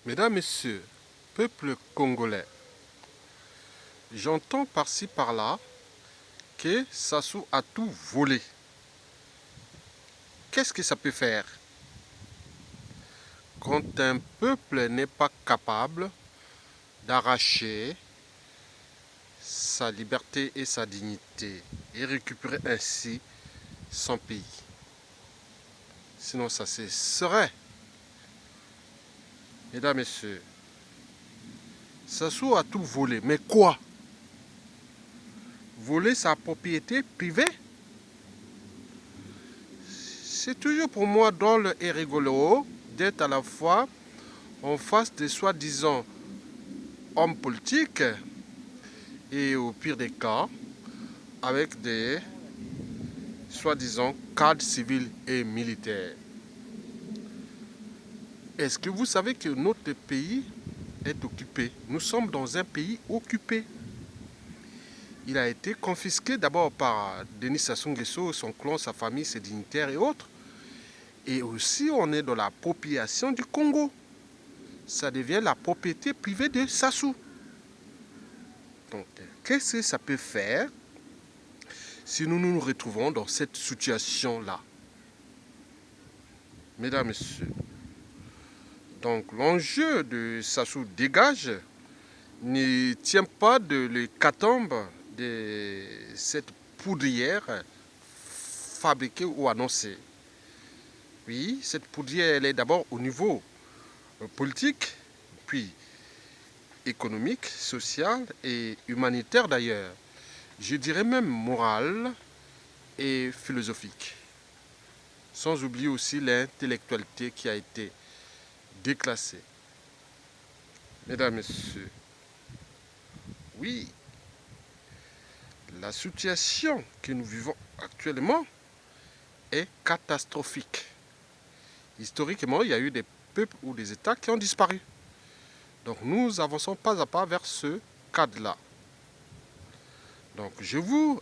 Mesdames, Messieurs, peuple congolais, j'entends par-ci par-là que Sassou a tout volé. Qu'est-ce que ça peut faire quand un peuple n'est pas capable d'arracher sa liberté et sa dignité et récupérer ainsi son pays? Sinon ça serait. Mesdames, Messieurs, Sassou a tout volé. Mais quoi? Voler sa propriété privée? C'est toujours pour moi drôle et rigolo d'être à la fois en face des soi-disant hommes politiques et au pire des cas avec des soi-disant cadres civils et militaires. Est-ce que vous savez que notre pays est occupé? Nous sommes dans un pays occupé. Il a été confisqué d'abord par Denis Sassou Nguesso, son clan, sa famille, ses dignitaires et autres. Et aussi, on est dans l'appropriation du Congo. Ça devient la propriété privée de Sassou. Donc, qu'est-ce que ça peut faire si nous nous retrouvons dans cette situation-là? Mesdames, Messieurs, donc l'enjeu de Sassou dégage ne tient pas de l'hécatombe de cette poudrière fabriquée ou annoncée. Oui, cette poudrière, elle est d'abord au niveau politique, puis économique, social et humanitaire d'ailleurs. Je dirais même moral et philosophique. Sans oublier aussi l'intellectualité qui a été déclassée. Mesdames, Messieurs, oui, la situation que nous vivons actuellement est catastrophique. Historiquement, il y a eu des peuples ou des États qui ont disparu. Donc nous avançons pas à pas vers ce cadre-là. Donc je vous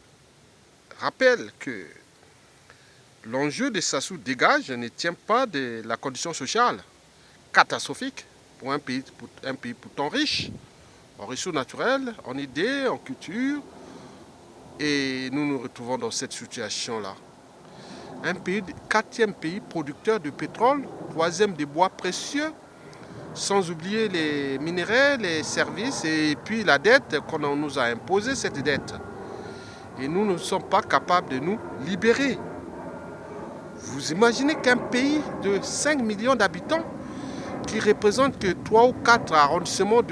rappelle que l'enjeu de Sassou dégage ne tient pas de la condition sociale catastrophique pour un pays pourtant riche en ressources naturelles, en idées, en culture. Et nous nous retrouvons dans cette situation-là. Un pays, quatrième pays producteur de pétrole, troisième des bois précieux, sans oublier les minéraux, les services et puis la dette qu'on nous a imposée, cette dette. Et nous ne sommes pas capables de nous libérer. Vous imaginez qu'un pays de 5 millions d'habitants, qui représente que 3 ou 4 arrondissements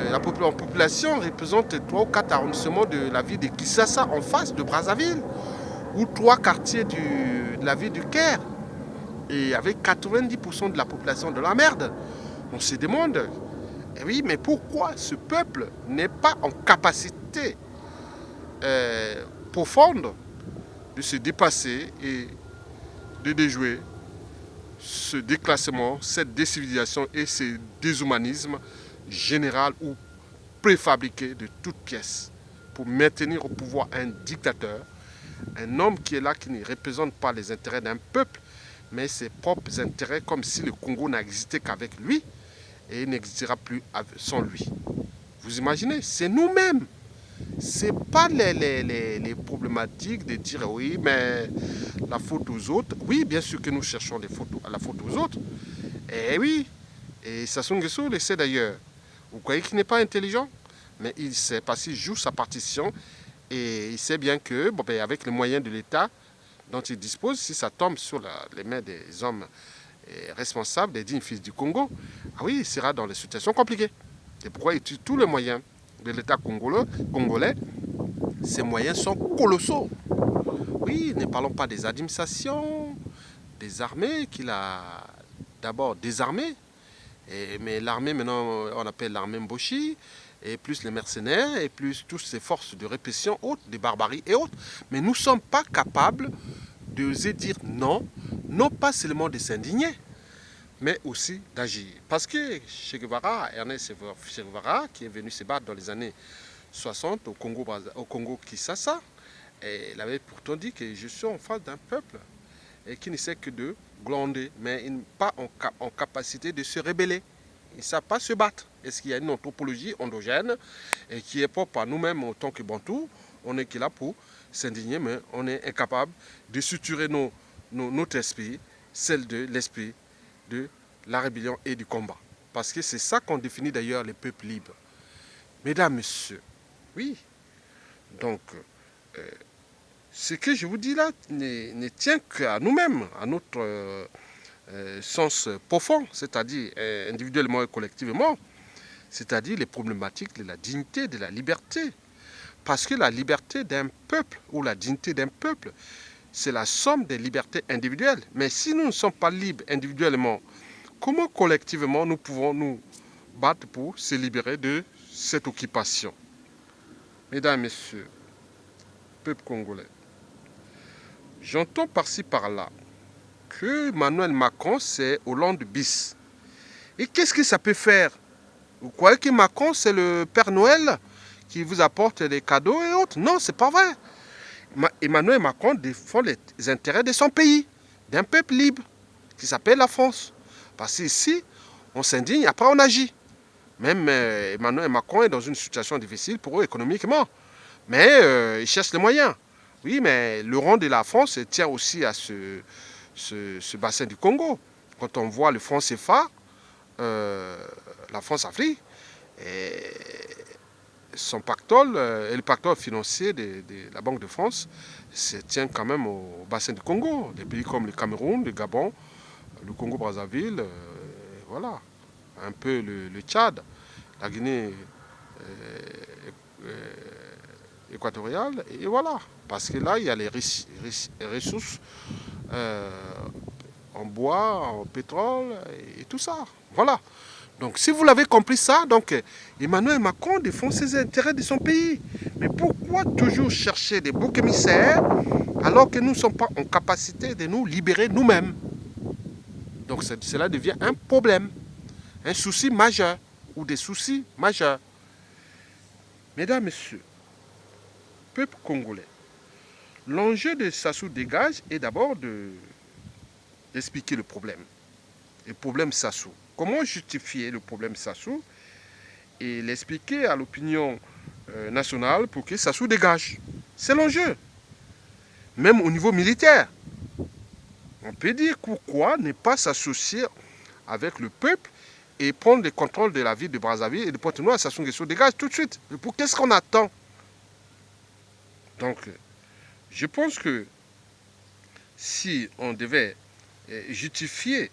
la population, représente 3 ou 4 arrondissements de la ville de Kinshasa en face de Brazzaville, ou 3 quartiers de la ville du Caire, et avec 90% de la population de la merde. On se demande, eh oui, mais pourquoi ce peuple n'est pas en capacité profonde de se dépasser et de déjouer ce déclassement, cette décivilisation et ce déshumanisme général ou préfabriqué de toutes pièces pour maintenir au pouvoir un dictateur, un homme qui est là, qui ne représente pas les intérêts d'un peuple, mais ses propres intérêts, comme si le Congo n'existait qu'avec lui et il n'existera plus sans lui. Vous imaginez, c'est nous-mêmes. Ce n'est pas les problématiques de dire oui, mais la faute aux autres. Oui, bien sûr que nous cherchons la faute aux autres. Et oui, et Sassou Nguesso le sait d'ailleurs. Vous croyez qu'il n'est pas intelligent? Mais il sait parce qu'il joue sa partition et il sait bien que, bon, ben, avec les moyens de l'État dont il dispose, si ça tombe sur les mains des hommes responsables, des dignes fils du Congo, ah oui, il sera dans des situations compliquées. C'est pourquoi il utilise tous les moyens de l'État congolais. Ces moyens sont colossaux. Oui, ne parlons pas des administrations, des armées qu'il a d'abord désarmées. Mais l'armée, maintenant, on appelle l'armée Mboshi, et plus les mercenaires, et plus toutes ces forces de répression hautes, des barbaries et autres. Mais nous ne sommes pas capables d'oser dire non, non pas seulement de s'indigner, mais aussi d'agir. Parce que Che Guevara, Ernest Che Guevara, qui est venu se battre dans les années 60 au Congo Kinshasa, il avait pourtant dit que je suis en face d'un peuple et qui ne sait que de glandés, mais ils n'ont pas en capacité de se rebeller. Ils ne savent pas se battre. Est-ce qu'il y a une anthropologie endogène et qui est propre à nous-mêmes en tant que Bantous? On est là pour s'indigner, mais on est incapable de suturer notre esprit, celle de l'esprit de la rébellion et du combat. Parce que c'est ça qu'on définit d'ailleurs les peuples libres. Mesdames, Messieurs, oui. Donc, ce que je vous dis là ne tient qu'à nous-mêmes, à notre sens profond, c'est-à-dire individuellement et collectivement, c'est-à-dire les problématiques de la dignité, de la liberté. Parce que la liberté d'un peuple ou la dignité d'un peuple, c'est la somme des libertés individuelles. Mais si nous ne sommes pas libres individuellement, comment collectivement nous pouvons nous battre pour se libérer de cette occupation? Mesdames, Messieurs, peuple congolais, j'entends par-ci par-là que Emmanuel Macron, c'est Hollande bis. Et qu'est-ce que ça peut faire? Vous croyez que Macron, c'est le Père Noël qui vous apporte des cadeaux et autres? Non, c'est pas vrai. Emmanuel Macron défend les intérêts de son pays, d'un peuple libre, qui s'appelle la France. Parce qu'ici, on s'indigne, après on agit. Même Emmanuel Macron est dans une situation difficile pour eux économiquement. Mais ils cherchent les moyens. Oui, mais le rang de la France tient aussi à ce bassin du Congo. Quand on voit le franc CFA, la France-Afrique, son pactole et le pactole financier de la Banque de France se tient quand même au bassin du Congo. Des pays comme le Cameroun, le Gabon, le Congo-Brazzaville, voilà, un peu le Tchad, la Guinée équatoriale, et voilà. Parce que là, il y a les ressources en bois, en pétrole et tout ça. Voilà. Donc, si vous l'avez compris ça, donc Emmanuel Macron défend ses intérêts de son pays. Mais pourquoi toujours chercher des boucs émissaires alors que nous ne sommes pas en capacité de nous libérer nous-mêmes? Donc, cela devient un problème, un souci majeur ou des soucis majeurs. Mesdames, Messieurs, peuple congolais, l'enjeu de Sassou Dégage est d'abord d'expliquer le problème. Le problème Sassou. Comment justifier le problème Sassou et l'expliquer à l'opinion nationale pour que Sassou dégage? C'est l'enjeu. Même au niveau militaire. On peut dire pourquoi ne pas s'associer avec le peuple et prendre le contrôle de la ville de Brazzaville et de Pointe-Noire. Sassou Nguesso dégage tout de suite. Pour qu'est-ce qu'on attend? Donc, je pense que si on devait justifier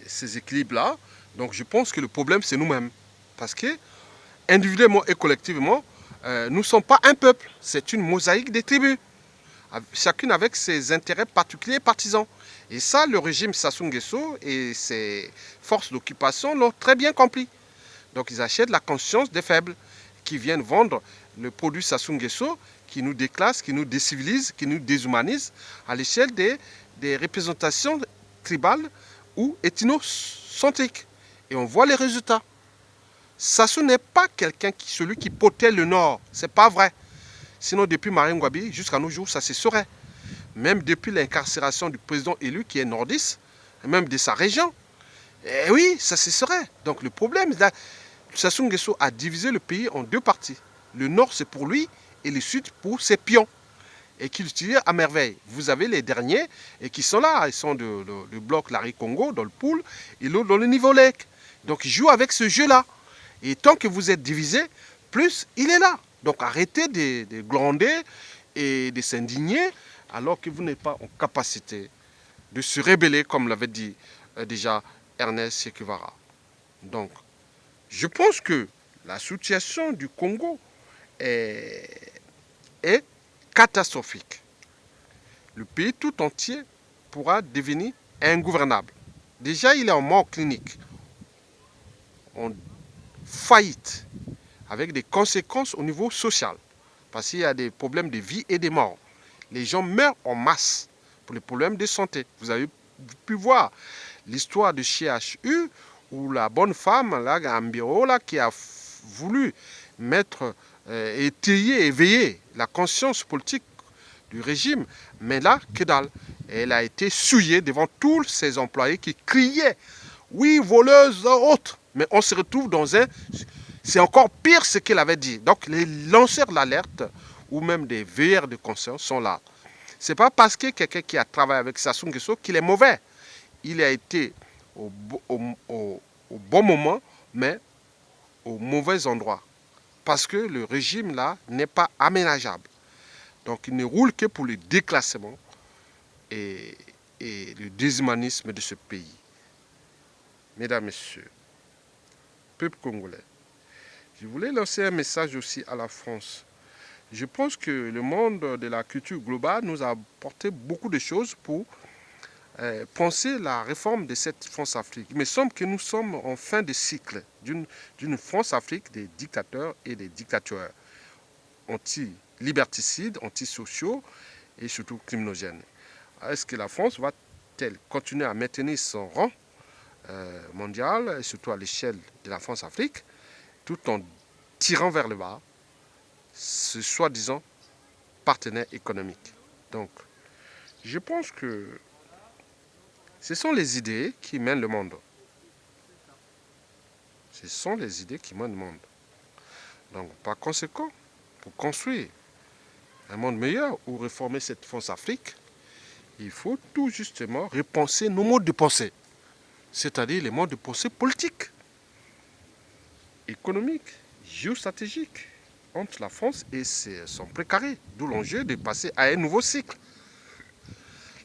ces équilibres-là, donc je pense que le problème, c'est nous-mêmes. Parce que, individuellement et collectivement, nous ne sommes pas un peuple. C'est une mosaïque des tribus. Chacune avec ses intérêts particuliers et partisans. Et ça, le régime Sassou Nguesso et ses forces d'occupation l'ont très bien compris. Donc, ils achètent la conscience des faibles qui viennent vendre le produit Sassou Nguesso qui nous déclasse, qui nous décivilise, qui nous déshumanise à l'échelle des représentations tribales ou ethnocentriques. Et on voit les résultats. Sassou n'est pas celui qui potait le Nord. Ce n'est pas vrai. Sinon, depuis Marine Ngouabi jusqu'à nos jours, ça se saurait. Même depuis l'incarcération du président élu qui est nordiste, même de sa région. Et oui, ça se saurait. Donc le problème, là, Sassou Nguesso a divisé le pays en deux parties. Le Nord, c'est pour lui, et le Sud pour ses pions. Et qu'il utilise à merveille. Vous avez les derniers et qui sont là. Ils sont du bloc Larry Congo, dans le pool, et l'autre dans le niveau lec. Donc ils jouent avec ce jeu-là. Et tant que vous êtes divisé, plus il est là. Donc arrêtez de glander et de s'indigner alors que vous n'êtes pas en capacité de se rebeller, comme l'avait dit déjà Ernest Che Guevara. Donc, je pense que la situation du Congo est catastrophique. Le pays tout entier pourra devenir ingouvernable. Déjà, il est en mort clinique, en faillite, avec des conséquences au niveau social. Parce qu'il y a des problèmes de vie et de mort. Les gens meurent en masse pour les problèmes de santé. Vous avez pu voir l'histoire de CHU où la bonne femme, là, Ambiro, là, qui a voulu mettre, étayer, éveiller la conscience politique du régime, mais là, que dalle. Et elle a été souillée devant tous ses employés qui criaient « Oui, voleuse, autre !» Mais on se retrouve dans un... C'est encore pire ce qu'elle avait dit. Donc les lanceurs d'alerte ou même des veilleurs de conscience sont là. Ce n'est pas parce que quelqu'un qui a travaillé avec Sassou Nguesso qu'il est mauvais. Il a été au bon moment, mais au mauvais endroit. Parce que le régime là n'est pas aménageable. Donc il ne roule que pour le déclassement et le déshumanisme de ce pays. Mesdames, Messieurs, peuple congolais, je voulais lancer un message aussi à la France. Je pense que le monde de la culture globale nous a apporté beaucoup de choses pour penser la réforme de cette France-Afrique. Il me semble que nous sommes en fin de cycle d'une France-Afrique des dictateurs et des dictateurs anti-liberticides, anti-sociaux et surtout criminogènes. Est-ce que la France va-t-elle continuer à maintenir son rang mondial, et surtout à l'échelle de la France-Afrique, tout en tirant vers le bas ce soi-disant partenaire économique? Donc, je pense que ce sont les idées qui mènent le monde. Ce sont les idées qui mènent le monde. Donc, par conséquent, pour construire un monde meilleur ou réformer cette France-Afrique, il faut tout justement repenser nos modes de pensée, c'est-à-dire les modes de pensée politiques, économiques, géostratégiques entre la France et son précaré, d'où l'enjeu de passer à un nouveau cycle.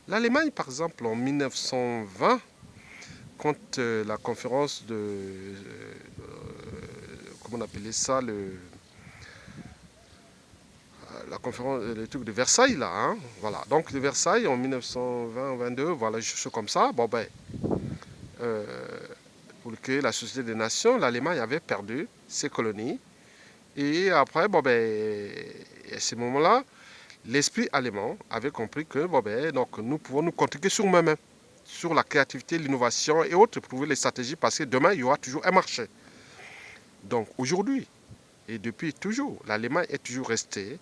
L'Allemagne, par exemple, en 1920, quand la conférence comment on appelait ça, la conférence, le truc de Versailles, là, hein, voilà. Donc de Versailles en 1920-22, voilà, juste comme ça, bon ben, pour créer la Société des Nations, l'Allemagne avait perdu ses colonies. Et après, bon ben, à ce moment-là, l'esprit allemand avait compris que bon ben, donc, nous pouvons nous concentrer sur nous-mêmes, sur la créativité, l'innovation et autres, pour trouver les stratégies, parce que demain, il y aura toujours un marché. Donc aujourd'hui, et depuis toujours, l'Allemagne est toujours restée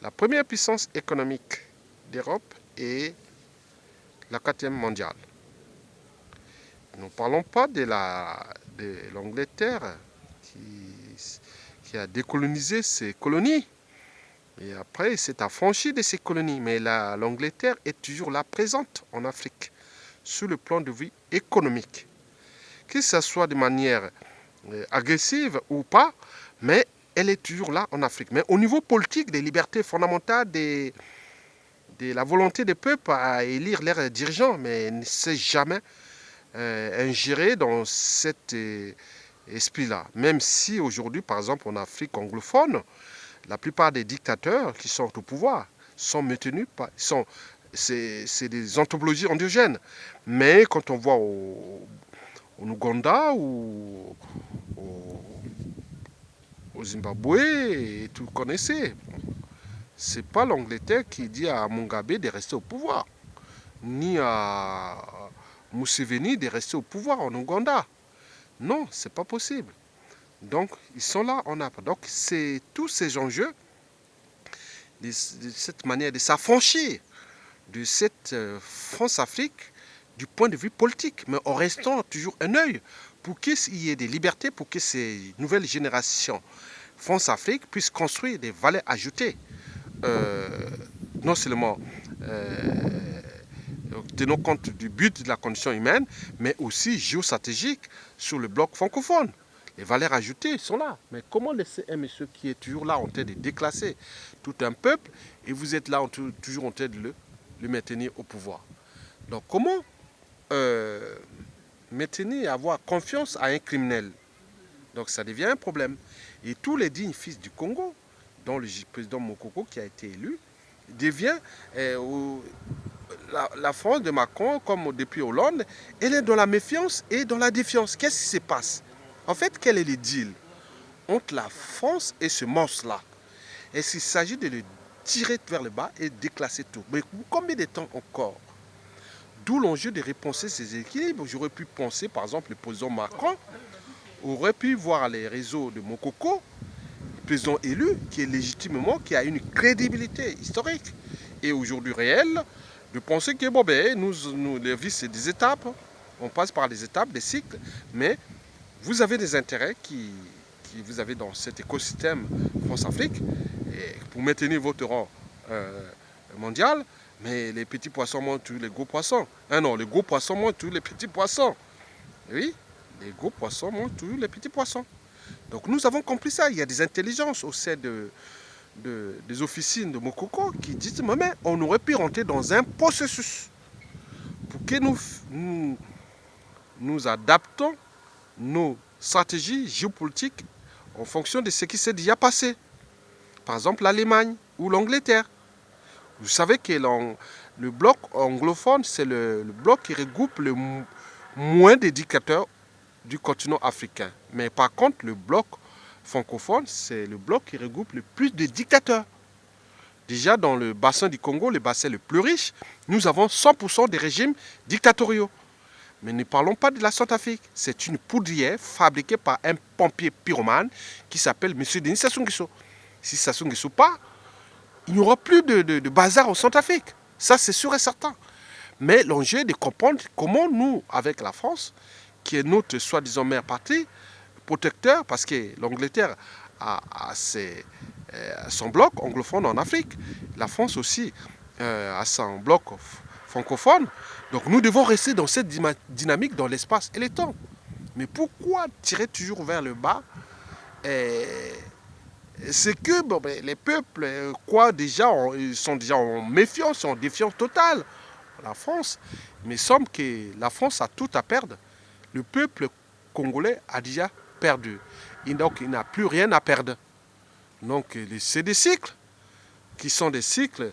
la première puissance économique d'Europe et la 4e mondiale. Nous ne parlons pas de l'Angleterre qui a décolonisé ses colonies. Et après, s'est affranchi de ces colonies. Mais l'Angleterre est toujours là, présente en Afrique, sur le plan de vue économique. Que ce soit de manière agressive ou pas, mais elle est toujours là en Afrique. Mais au niveau politique, des libertés fondamentales, de la volonté des peuples à élire leurs dirigeants, mais ne s'est jamais ingéré dans cet esprit-là. Même si aujourd'hui, par exemple, en Afrique anglophone, la plupart des dictateurs qui sont au pouvoir sont maintenus par... C'est des anthropologies endogènes. Mais quand on voit au Ouganda ou au Zimbabwe, et tout connaissez, c'est pas l'Angleterre qui dit à Mugabe de rester au pouvoir, ni à Museveni de rester au pouvoir en Ouganda. Non, c'est pas possible. Donc, ils sont là en Afrique. Donc, c'est tous ces enjeux, de cette manière de s'affranchir de cette France-Afrique du point de vue politique, mais en restant toujours un œil pour qu'il y ait des libertés, pour que ces nouvelles générations France-Afrique puissent construire des valeurs ajoutées, non seulement tenant compte du but de la condition humaine, mais aussi géostratégique sur le bloc francophone. Les valeurs ajoutées sont là. Mais comment laisser un monsieur qui est toujours là en train de déclasser tout un peuple et vous êtes là toujours en train de le maintenir au pouvoir? Donc comment maintenir et avoir confiance à un criminel? Donc ça devient un problème. Et tous les dignes fils du Congo, dont le président Mokoko qui a été élu, devient la France de Macron, comme depuis Hollande, elle est dans la méfiance et dans la défiance. Qu'est-ce qui se passe? En fait, quel est le deal entre la France et ce monstre-là? Est-ce qu'il s'agit de le tirer vers le bas et déclasser tout? Mais combien de temps encore? D'où l'enjeu de repenser ces équilibres. J'aurais pu penser, par exemple, le président Macron aurait pu voir les réseaux de Mokoko, le président élu, qui est légitimement, qui a une crédibilité historique et aujourd'hui réelle, de penser que bon, ben, la vie, c'est des étapes. On passe par des étapes, des cycles, mais vous avez des intérêts qui vous avez dans cet écosystème France-Afrique pour maintenir votre rang mondial, mais les petits poissons mangent tous les gros poissons. Ah non, les gros poissons mangent tous les petits poissons. Oui, les gros poissons mangent tous les petits poissons. Donc nous avons compris ça. Il y a des intelligences au sein des officines de Mokoko qui disent mais on aurait pu rentrer dans un processus pour que nous adaptons nos stratégies géopolitiques en fonction de ce qui s'est déjà passé. Par exemple, l'Allemagne ou l'Angleterre. Vous savez que le bloc anglophone, c'est le bloc qui regroupe le moins d'éducateurs du continent africain. Mais par contre, le bloc francophone, c'est le bloc qui regroupe le plus de dictateurs. Déjà, dans le bassin du Congo, le bassin le plus riche, nous avons 100% des régimes dictatoriaux. Mais ne parlons pas de la Centrafrique. C'est une poudrière fabriquée par un pompier pyromane qui s'appelle M. Denis Sassou Nguesso. Si Sassou Nguesso part, il n'y aura plus de bazar en Centrafrique. Ça, c'est sûr et certain. Mais l'enjeu est de comprendre comment nous, avec la France, qui est notre soi-disant mère patrie, protecteur, parce que l'Angleterre a son bloc anglophone en Afrique, la France aussi a son bloc francophone. Donc nous devons rester dans cette dynamique dans l'espace et le temps. Mais pourquoi tirer toujours vers le bas? C'est que bon, les peuples ils sont déjà en méfiance, en défiance totale. La France, il me semble que la France a tout à perdre. Le peuple congolais a déjà perdu. Et donc il n'a plus rien à perdre. Donc c'est des cycles qui sont des cycles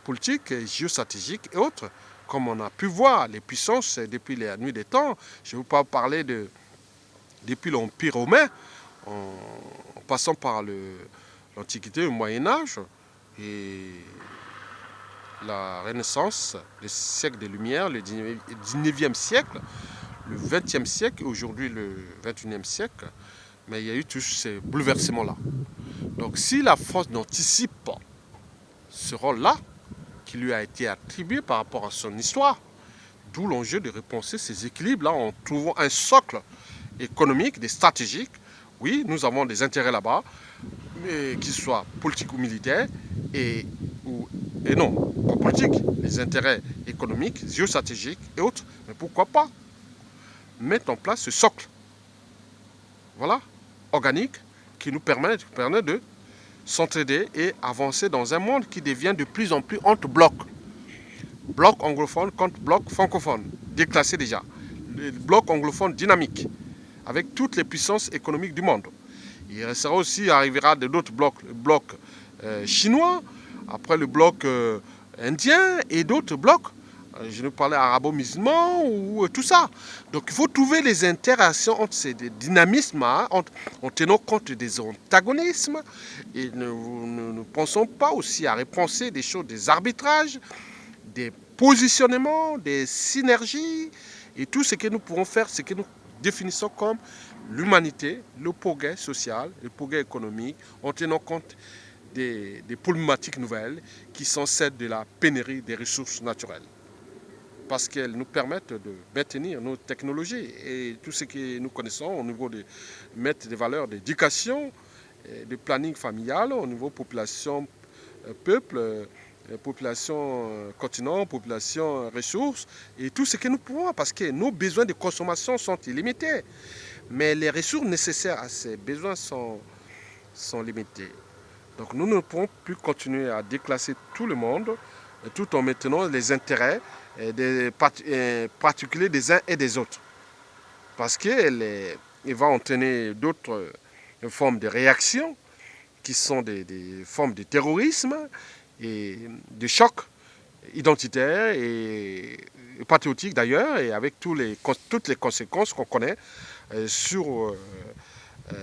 politiques, géostratégiques et autres. Comme on a pu voir les puissances depuis la nuit des temps. Je ne vais pas parler depuis l'Empire romain, en passant par l'Antiquité, le Moyen-Âge et la Renaissance, le siècle des Lumières, le 19e siècle, le 20e siècle et aujourd'hui le 21e siècle. Mais il y a eu tous ces bouleversements-là. Donc si la France n'anticipe pas ce rôle-là, qui lui a été attribué par rapport à son histoire, d'où l'enjeu de repenser ces équilibres-là en trouvant un socle économique, des stratégiques. Oui, nous avons des intérêts là-bas, qu'ils soient politiques ou militaires, et non, pas politiques, les intérêts économiques, géostratégiques et autres. Mais pourquoi pas mettre en place ce socle, voilà, organique, qui nous permet de s'entraider et avancer dans un monde qui devient de plus en plus entre blocs. Bloc anglophone contre bloc francophone, déclassé déjà. Le bloc anglophone dynamique, avec toutes les puissances économiques du monde. Il restera aussi, arrivera d'autres blocs, le bloc chinois, après le bloc indien et d'autres blocs. Je ne parlais arabo-musulman ou tout ça. Donc il faut trouver les interactions entre ces dynamismes, en tenant compte des antagonismes. Et ne pensons pas aussi à repenser des choses, des arbitrages, des positionnements, des synergies et tout ce que nous pourrons faire, ce que nous définissons comme l'humanité, le progrès social, le progrès économique, en tenant compte des problématiques nouvelles qui sont celles de la pénurie des ressources naturelles. Parce qu'elles nous permettent de maintenir nos technologies et tout ce que nous connaissons au niveau de mettre des valeurs d'éducation, de planning familial, au niveau population, peuple, population continent, population ressources et tout ce que nous pouvons parce que nos besoins de consommation sont illimités. Mais les ressources nécessaires à ces besoins sont limitées. Donc nous ne pouvons plus continuer à déclasser tout le monde tout en maintenant les intérêts des particuliers des uns et des autres. Parce qu'il va entraîner d'autres formes de réactions qui sont des formes de terrorisme et de choc identitaire et patriotique d'ailleurs, et avec toutes les conséquences qu'on connaît sur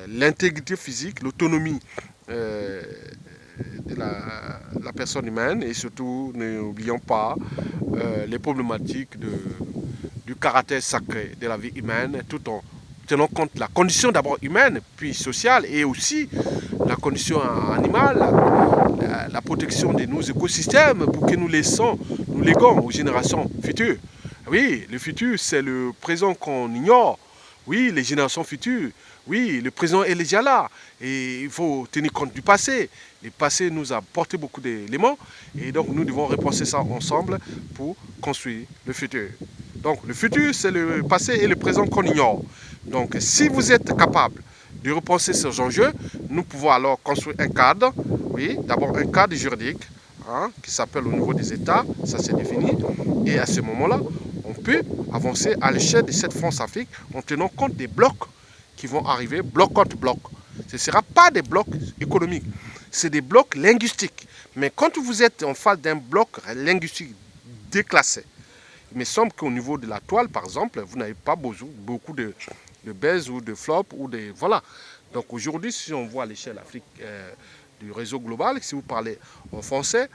l'intégrité physique, l'autonomie de la personne humaine et surtout, n'oublions pas les problématiques du caractère sacré de la vie humaine tout en tenant compte de la condition d'abord humaine, puis sociale et aussi la condition animale, la protection de nos écosystèmes pour que nous léguons aux générations futures. Oui, le futur, c'est le présent qu'on ignore. Oui, les générations futures. Oui, le présent est déjà là. Et il faut tenir compte du passé. Le passé nous a porté beaucoup d'éléments. Et donc, nous devons repenser ça ensemble pour construire le futur. Donc, le futur, c'est le passé et le présent qu'on ignore. Donc, si vous êtes capable de repenser ces enjeux, nous pouvons alors construire un cadre. Oui, d'abord un cadre juridique, hein, qui s'appelle au niveau des États. Ça, c'est défini. Et à ce moment-là, on peut avancer à l'échelle de cette France-Afrique en tenant compte des blocs qui vont arriver bloc contre bloc. Ce ne sera pas des blocs économiques, c'est des blocs linguistiques. Mais quand vous êtes en face d'un bloc linguistique déclassé, il me semble qu'au niveau de la toile, par exemple, vous n'avez pas beaucoup de baise ou de flop ou de... Voilà. Donc aujourd'hui, si on voit à l'échelle Afrique du réseau global, si vous parlez en français,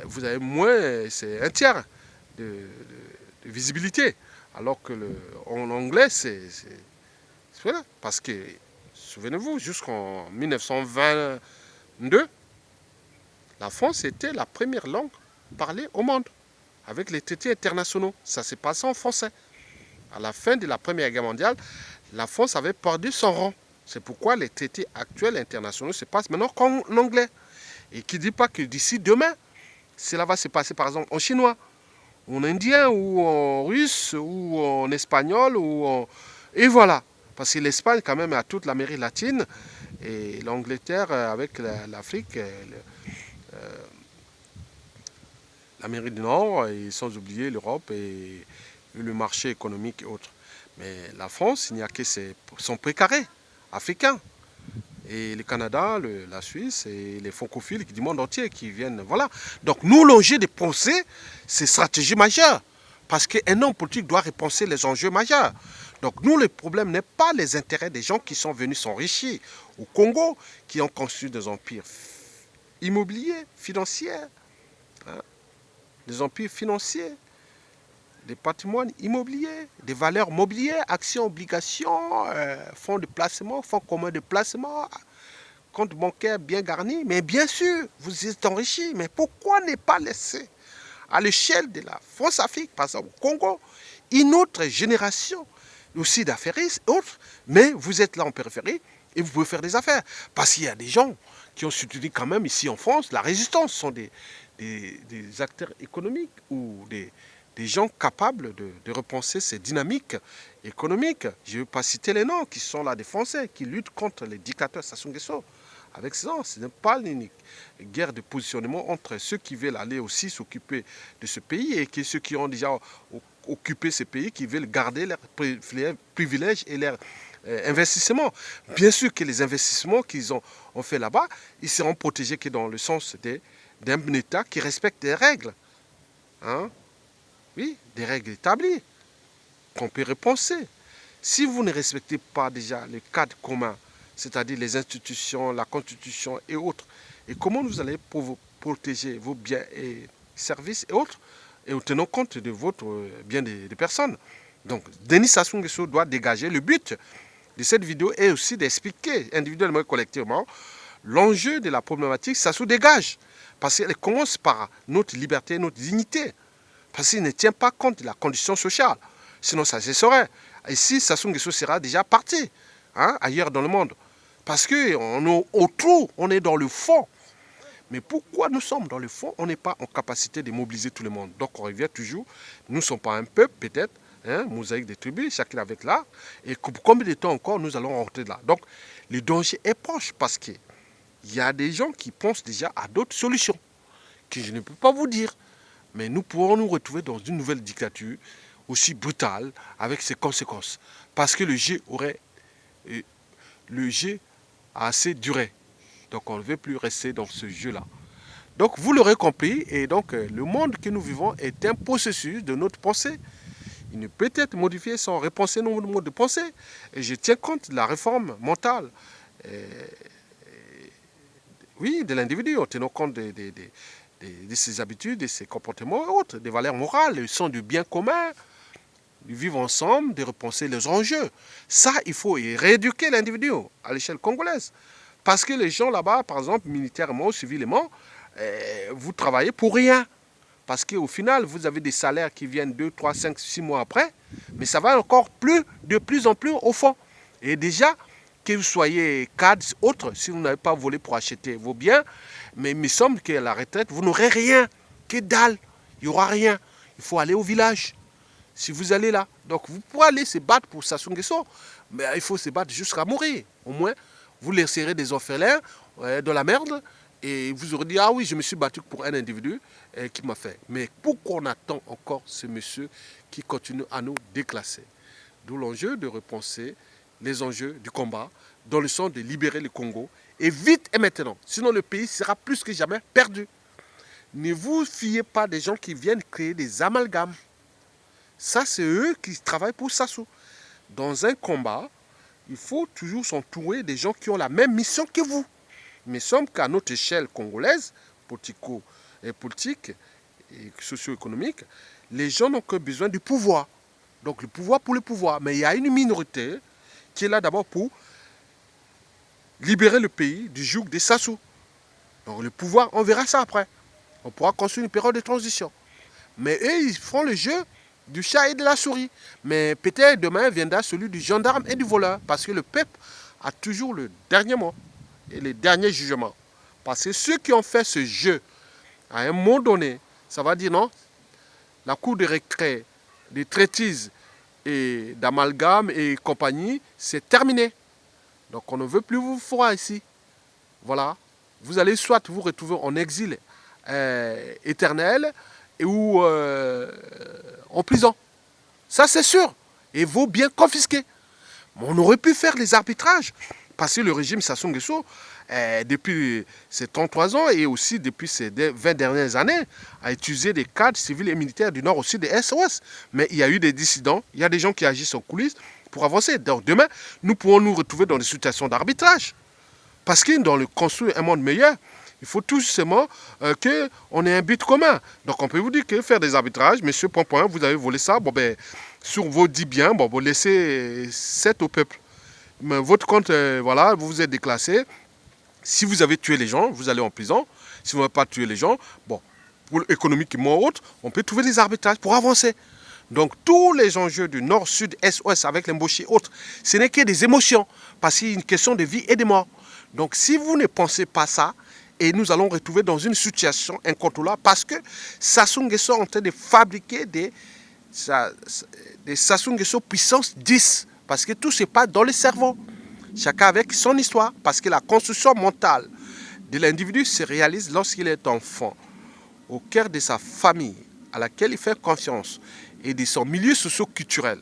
vous avez moins, c'est un tiers de visibilité. Alors que en anglais, c'est voilà. Parce que, souvenez-vous, jusqu'en 1922, la France était la première langue parlée au monde, avec les traités internationaux. Ça s'est passé en français. À la fin de la Première Guerre mondiale, la France avait perdu son rang. C'est pourquoi les traités actuels internationaux se passent maintenant qu'en anglais. Et qui ne dit pas que d'ici demain, cela va se passer par exemple en chinois, ou en indien, ou en russe, ou en espagnol, et voilà. Parce que l'Espagne, quand même, a toute l'Amérique latine, et l'Angleterre avec l'Afrique, l'Amérique du Nord, et sans oublier l'Europe et le marché économique et autres. Mais la France, il n'y a que son précaré africain. Et le Canada, la Suisse et les francophiles du monde entier qui viennent. Voilà. Donc nous, l'enjeu de penser, c'est stratégie majeure. Parce qu'un homme politique doit repenser les enjeux majeurs. Donc nous, le problème n'est pas les intérêts des gens qui sont venus s'enrichir au Congo, qui ont construit des empires immobiliers, financiers, hein, des empires financiers, des patrimoines immobiliers, des valeurs mobilières, actions, obligations, fonds de placement, fonds communs de placement, compte bancaire bien garni. Mais bien sûr, vous êtes enrichis. Mais pourquoi ne pas laisser à l'échelle de la France-Afrique, par exemple au Congo, une autre génération aussi d'affairistes et autres, mais vous êtes là en périphérie et vous pouvez faire des affaires. Parce qu'il y a des gens qui ont soutenu quand même ici en France la résistance, sont des acteurs économiques ou des gens capables de repenser ces dynamiques économiques. Je ne vais pas citer les noms, qui sont là des Français, qui luttent contre les dictateurs Sassou Nguesso. Avec ça, ce n'est pas une guerre de positionnement entre ceux qui veulent aller aussi s'occuper de ce pays et ceux qui ont déjà occupé ce pays, qui veulent garder leurs privilèges et leurs investissements. Bien sûr que les investissements qu'ils ont fait là-bas, ils seront protégés que dans le sens d'un État qui respecte des règles. Hein? Oui, des règles établies qu'on peut repenser. Si vous ne respectez pas déjà le cadre commun, c'est-à-dire les institutions, la Constitution et autres, et comment vous allez protéger vos biens et services et autres, et en tenant compte de votre bien des personnes. Donc, Denis Sassou Nguesso doit dégager. Le but de cette vidéo est aussi d'expliquer individuellement et collectivement l'enjeu de la problématique. Sassou dégage, parce qu'elle commence par notre liberté, notre dignité. Parce qu'il ne tient pas compte de la condition sociale. Sinon, ça cesserait. Ici, Sassou Nguesso sera déjà parti, hein, ailleurs dans le monde. Parce qu'on est autour, on est dans le fond. Mais pourquoi nous sommes dans le fond, on n'est pas en capacité de mobiliser tout le monde. Donc on revient toujours, nous ne sommes pas un peuple, peut-être, hein, mosaïque des tribus, chacun avec l'art. Et combien de temps encore nous allons rentrer là. Donc le danger est proche parce qu'il y a des gens qui pensent déjà à d'autres solutions, que je ne peux pas vous dire. Mais nous pourrons nous retrouver dans une nouvelle dictature aussi brutale, avec ses conséquences. Parce que le jeu a assez duré. Donc on ne veut plus rester dans ce jeu-là. Donc vous l'aurez compris, et donc le monde que nous vivons est un processus de notre pensée. Il ne peut être modifié sans repenser nos modes de pensée. Et je tiens compte de la réforme mentale, oui, de l'individu, en tenant compte de ses habitudes, de ses comportements et autres, des valeurs morales, le sens du bien commun, de vivre ensemble, de repenser les enjeux. Ça, il faut rééduquer l'individu à l'échelle congolaise. Parce que les gens là-bas, par exemple, militairement, civilement, vous travaillez pour rien. Parce qu'au final, vous avez des salaires qui viennent 2, 3, 5, 6 mois après, mais ça va encore de plus en plus au fond. Et déjà, que vous soyez cadre, autre, si vous n'avez pas volé pour acheter vos biens, mais il me semble qu'à la retraite, vous n'aurez rien, que dalle, il n'y aura rien. Il faut aller au village, si vous allez là. Donc vous pouvez aller se battre pour Sassou Nguesso, mais il faut se battre jusqu'à mourir. Au moins, vous laisserez des orphelins dans la merde, et vous aurez dit, ah oui, je me suis battu pour un individu qui m'a fait. Mais pourquoi on attend encore ce monsieur qui continue à nous déclasser? D'où l'enjeu de repenser les enjeux du combat dans le sens de libérer le Congo. Et vite et maintenant. Sinon le pays sera plus que jamais perdu. Ne vous fiez pas des gens qui viennent créer des amalgames. Ça, c'est eux qui travaillent pour Sassou. Dans un combat, il faut toujours s'entourer des gens qui ont la même mission que vous. Il me semble qu'à notre échelle congolaise, politique et socio-économique, les gens n'ont que besoin du pouvoir. Donc le pouvoir pour le pouvoir. Mais il y a une minorité qui est là d'abord pour libérer le pays du joug des Sassou. Donc le pouvoir, on verra ça après. On pourra construire une période de transition. Mais eux, ils font le jeu du chat et de la souris. Mais peut-être demain viendra celui du gendarme et du voleur. Parce que le peuple a toujours le dernier mot et le dernier jugement. Parce que ceux qui ont fait ce jeu, à un moment donné, ça va dire non, la cour de récré, des traitises et d'amalgame et compagnie, c'est terminé. Donc on ne veut plus vous voir ici. Voilà. Vous allez soit vous retrouver en exil éternel ou en prison. Ça c'est sûr. Et vos biens confisqués. Mais on aurait pu faire les arbitrages. Parce que le régime Sassou Nguesso, depuis ses 33 ans et aussi depuis ces 20 dernières années, a utilisé des cadres civils et militaires du nord aussi des SOS. Mais il y a eu des dissidents, il y a des gens qui agissent en coulisses pour avancer. Donc demain, nous pourrons nous retrouver dans des situations d'arbitrage. Parce que dans le construire un monde meilleur, il faut tout simplement qu'on ait un but commun. Donc on peut vous dire que faire des arbitrages, monsieur Point, vous avez volé ça, bon ben, sur vos 10 biens, bon, vous laissez 7 au peuple. Mais votre compte, voilà, vous vous êtes déclassé. Si vous avez tué les gens, vous allez en prison. Si vous n'avez pas tué les gens, bon, pour économiquement autre, on peut trouver des arbitrages pour avancer. Donc tous les enjeux du nord, sud, est, ouest avec l'embauché et autres, ce n'est que des émotions. Parce qu'il y a une question de vie et de mort. Donc si vous ne pensez pas ça, et nous allons retrouver dans une situation incontrôlable parce que Sassou Nguesso est en train de fabriquer des Sassou Nguesso puissance 10. Parce que tout se passe dans le cerveau. Chacun avec son histoire. Parce que la construction mentale de l'individu se réalise lorsqu'il est enfant, au cœur de sa famille, à laquelle il fait confiance, et de son milieu socio-culturel.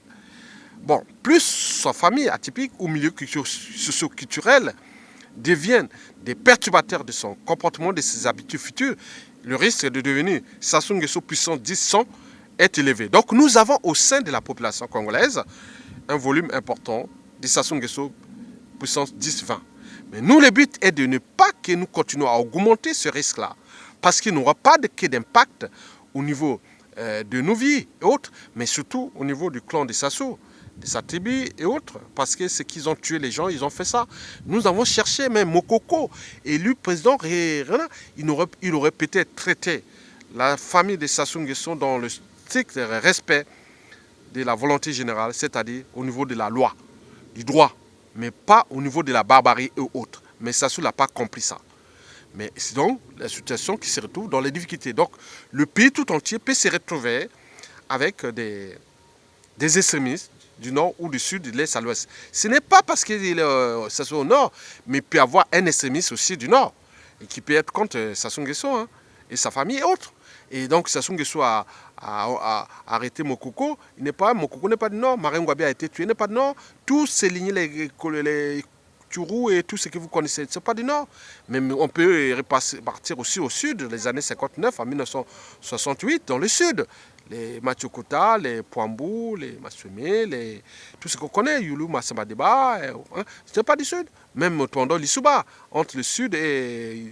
Bon, plus sa famille atypique ou milieu socio-culturel deviennent des perturbateurs de son comportement, de ses habitudes futures, le risque de devenir Sassou Nguesso puissance 10 est élevé. Donc nous avons au sein de la population congolaise un volume important de Sassou Nguesso puissance 10-20. Mais nous, le but est de ne pas que nous continuions à augmenter ce risque-là. Parce qu'il n'y aura pas d'impact au niveau de nos vies et autres, mais surtout au niveau du clan de Sassou, de sa tribu et autres. Parce que c'est qu'ils ont tué les gens, ils ont fait ça. Nous avons cherché même Mokoko, élu président, il aurait peut-être traité la famille de Sassou Nguesso dans le strict respect de la volonté générale, c'est-à-dire au niveau de la loi, du droit, mais pas au niveau de la barbarie et autres. Mais Sassou n'a pas compris ça. Mais c'est donc la situation qui se retrouve dans les difficultés. Donc le pays tout entier peut se retrouver avec des extrémistes du nord ou du sud, de l'est à l'ouest. Ce n'est pas parce que Sassou est au nord, mais il peut y avoir un extrémiste aussi du nord, et qui peut être contre Sassou Nguesso hein, et sa famille et autres. Et donc Sassou Nguesso a arrêté Mokoko. Mokoko n'est pas du nord. Marien Ngouabi a été tué, n'est pas du nord. Tous ces lignes, les Tchourou et tout ce que vous connaissez, ce n'est pas du nord. Mais on peut partir aussi au sud, les années 59 à 1968, dans le sud. Les Machokota, les Pouambou, les Masumé, tout ce qu'on connaît, Youlou, Massamadeba, hein, ce n'est pas du sud. Même Tondo, l'Issouba, entre le sud et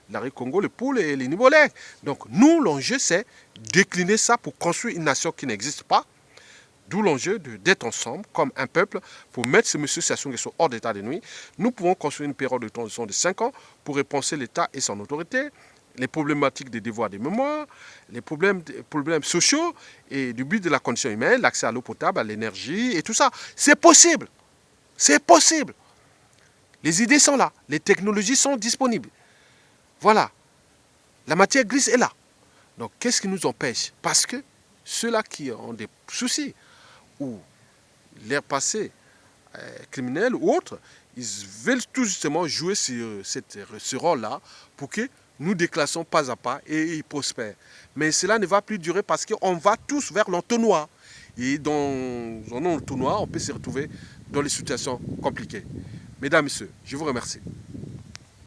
l'Ari Congo, le Poul et les Nibolais. Donc nous, l'enjeu, c'est décliner ça pour construire une nation qui n'existe pas. D'où l'enjeu d'être ensemble, comme un peuple, pour mettre ce monsieur Sassou Nguesso hors d'état de nuit. Nous pouvons construire une période de transition de 5 ans pour repenser l'État et son autorité, les problématiques des devoirs de mémoire, les problèmes sociaux et du but de la condition humaine, l'accès à l'eau potable, à l'énergie et tout ça. C'est possible. C'est possible. Les idées sont là. Les technologies sont disponibles. Voilà. La matière grise est là. Donc, qu'est-ce qui nous empêche? Parce que ceux-là qui ont des soucis ou l'air passé criminel ou autre, ils veulent tout justement jouer ce rôle-là pour que nous déclassons pas à pas et ils prospèrent. Mais cela ne va plus durer parce qu'on va tous vers l'entonnoir. Et dans un entonnoir, on peut se retrouver dans des situations compliquées. Mesdames, Messieurs, je vous remercie.